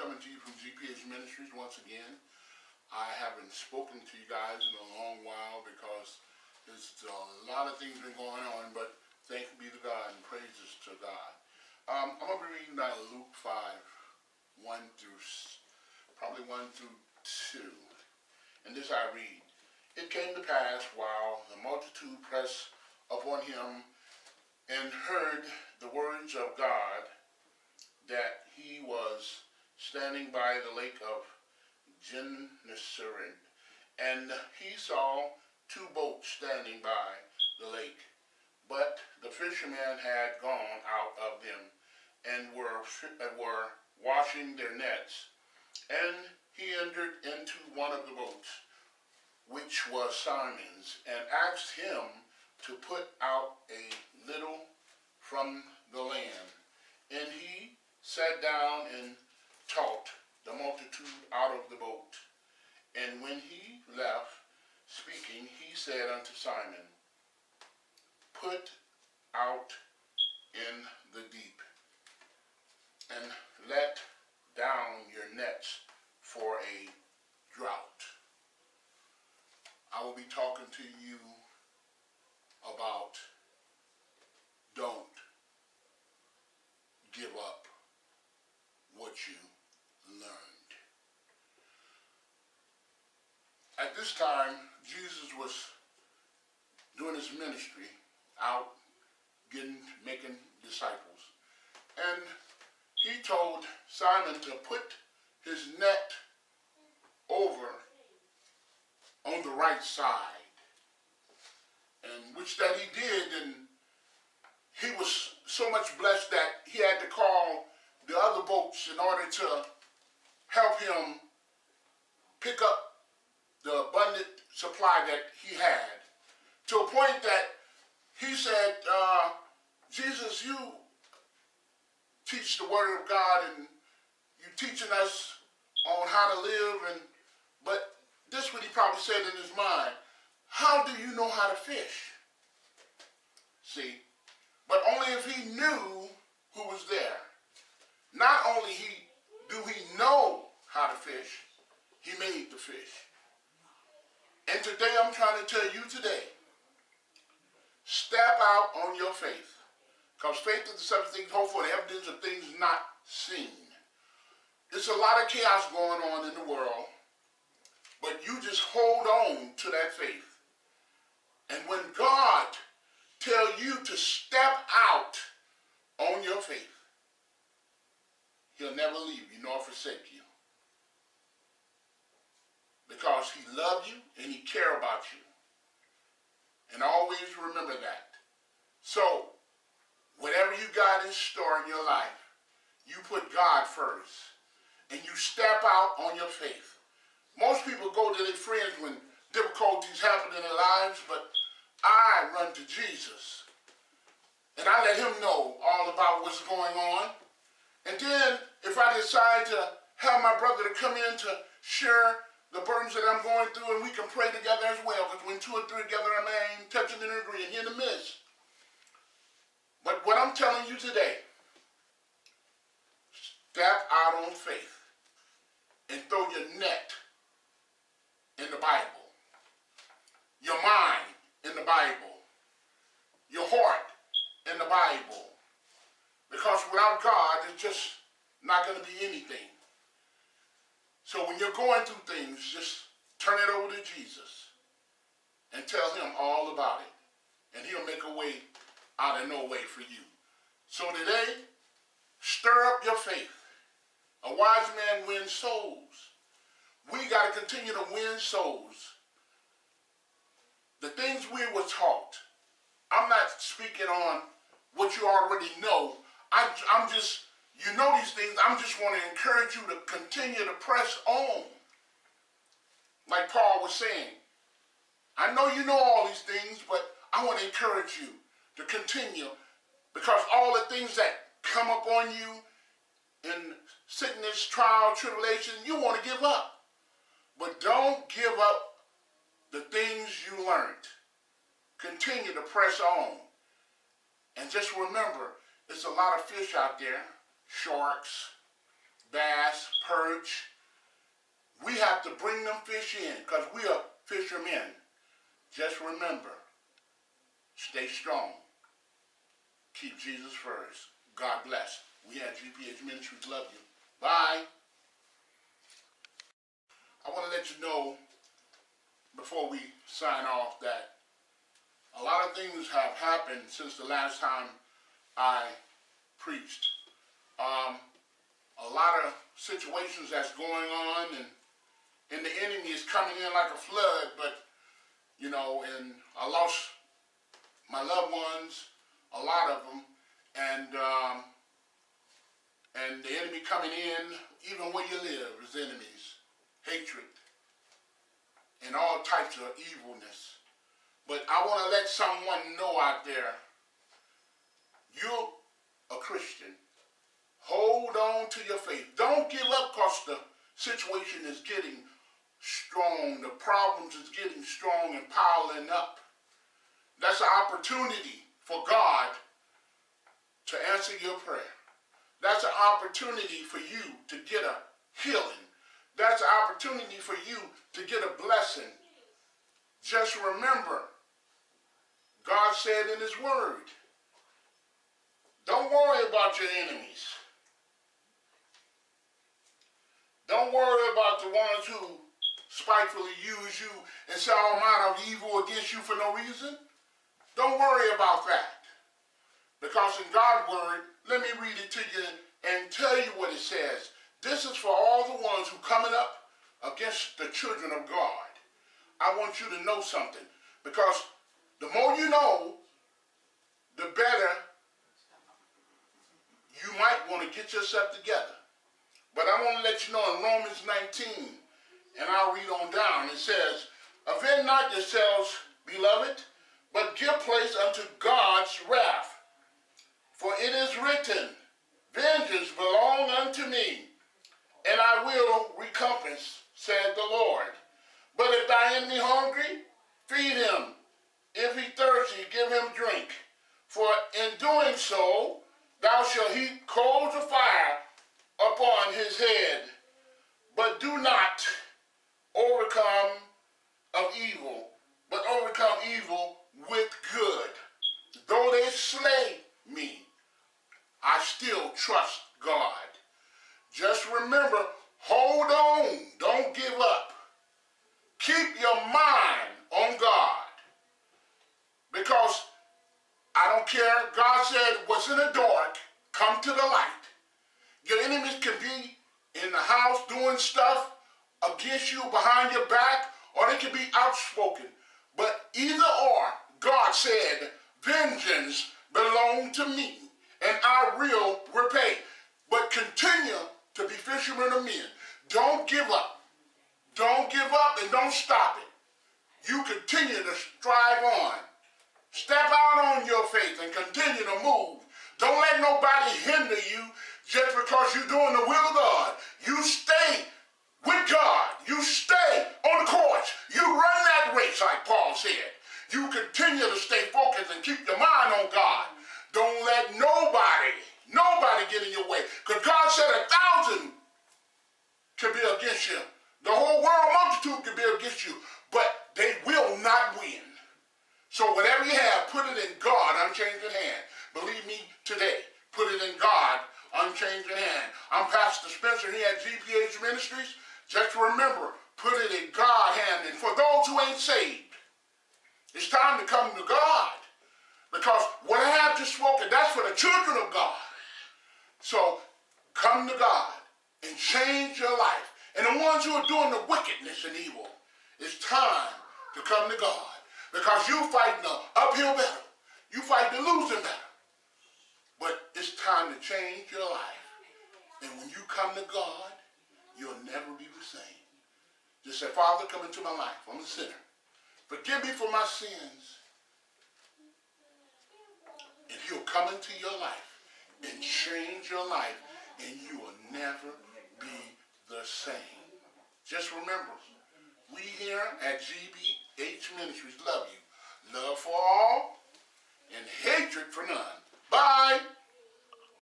coming to you from G.P.H. Ministries once again. I haven't spoken to you guys in a long while because there's a lot of things been going on, but thanks be to God and praises to God. I'm going to be reading out of Luke 5, probably 1 through 2. And this I read. It came to pass while the multitude pressed upon him and heard the words of God, that he was standing by the lake of Gennesaret, and he saw two boats standing by the lake, but the fishermen had gone out of them and were washing their nets. And he entered into one of the boats, which was Simon's, and asked him to put out a little from the land. And he sat down and taught the multitude out of the boat. And when he left speaking, he said unto Simon, Put out in the deep, and let down your nets for a drought. I will be talking to you about don't give up what you learned. At this time, Jesus was doing his ministry out making disciples. And he told Simon to put his net over on the right side. And which that he did, and he was so much blessed that he had to call the other boats in order to help him pick up the abundant supply that he had, to a point that he said, Jesus, you teach the word of God and you teaching us on how to live, but this what he probably said in his mind, how do you know how to fish? See, but only if he knew who was there. Not only do he know how to fish, he made the fish. And today I'm trying to tell you today, step out on your faith. Because faith is the substance of things hoped for, the evidence of things not seen. There's a lot of chaos going on in the world, but you just hold on to that faith. And when God tells you to step out on your faith, he'll never leave you nor forsake you. Because he loves you and he cares about you. And always remember that. So, whatever you got in store in your life, you put God first. And you step out on your faith. Most people go to their friends when difficulties happen in their lives, but I run to Jesus. And I let him know all about what's going on. And then, if I decide to have my brother to come in to share the burdens that I'm going through, and we can pray together as well, because when two or three together are man, touching and agreeing here in the midst. But what I'm telling you today, step out on faith and throw your net in the Bible, your mind in the Bible, your heart in the Bible. Because without God, it's just not going to be anything. So when you're going through things, just turn it over to Jesus and tell him all about it. And he'll make a way out of no way for you. So today, stir up your faith. A wise man wins souls. We got to continue to win souls. The things we were taught, I'm not speaking on what you already know. I'm just, you know these things, I'm just want to encourage you to continue to press on. Like Paul was saying, I know you know all these things, but I want to encourage you to continue, because all the things that come up on you in sickness, trial, tribulation, you want to give up. But don't give up the things you learned. Continue to press on. And just remember, there's a lot of fish out there, sharks, bass, perch. We have to bring them fish in because we are fishermen. Just remember, stay strong. Keep Jesus first. God bless. We at G.P.H. Ministry love you. Bye. I want to let you know before we sign off that a lot of things have happened since the last time I preached. A lot of situations that's going on, and the enemy is coming in like a flood, but, you know, and I lost my loved ones, a lot of them, and the enemy coming in, even where you live, is enemies, hatred, and all types of evilness. But I want to let someone know out there, you're a Christian. Hold on to your faith. Don't give up because the situation is getting strong. The problems is getting strong and piling up. That's an opportunity for God to answer your prayer. That's an opportunity for you to get a healing. That's an opportunity for you to get a blessing. Just remember, God said in his word, don't worry about your enemies. Don't worry about the ones who spitefully use you and say all manner of evil against you for no reason. Don't worry about that. Because in God's word, let me read it to you and tell you what it says. This is for all the ones who coming up against the children of God. I want you to know something. Because the more you know, the better you might want to get yourself together. But I want to let you know in Romans 19, and I'll read on down, it says, avenge not yourselves, beloved, but give place unto God's wrath. For it is written, vengeance belong unto me, and I will recompense, said the Lord. But if thy enemy hungry, feed him. If he thirsty, give him drink. For in doing so, thou shalt heap coals of fire upon his head. But do not overcome of evil, but overcome evil with good. Though they slay me, I still trust God. Just remember, hold on, don't give up. Keep your mind on God. Because I don't care, God said, what's in the dark, come to the light. Your enemies can be in the house doing stuff against you behind your back, or they can be outspoken. But either or, God said, vengeance belongs to me, and I will repay. But continue to be fishermen of men. Don't give up. Don't give up and don't stop it. You continue to strive on. Step out on your faith and continue to move. Don't let nobody hinder you just because you're doing the will of God. You stay with God. You stay on the course. You run that race like Paul said. You continue to stay focused and keep your mind on God. Don't let nobody get in your way. Because God said 1,000 could be against you. The whole world multitude could be against you. But they will not win. So whatever you have, put it in God, unchanging hand. Believe me today, put it in God, unchanging hand. I'm Pastor Spencer here at G.P.H. Ministries. Just remember, put it in God's hand. And for those who ain't saved, it's time to come to God. Because what I have just spoken, that's for the children of God. So come to God and change your life. And the ones who are doing the wickedness and evil, it's time to come to God. Because you fighting an uphill battle. You fight the losing battle. But it's time to change your life. And when you come to God, you'll never be the same. Just say, Father, come into my life. I'm a sinner. Forgive me for my sins. And he'll come into your life and change your life. And you will never be the same. Just remember, we here at G.P.H. Ministries love you. Love for all and hatred for none. Bye.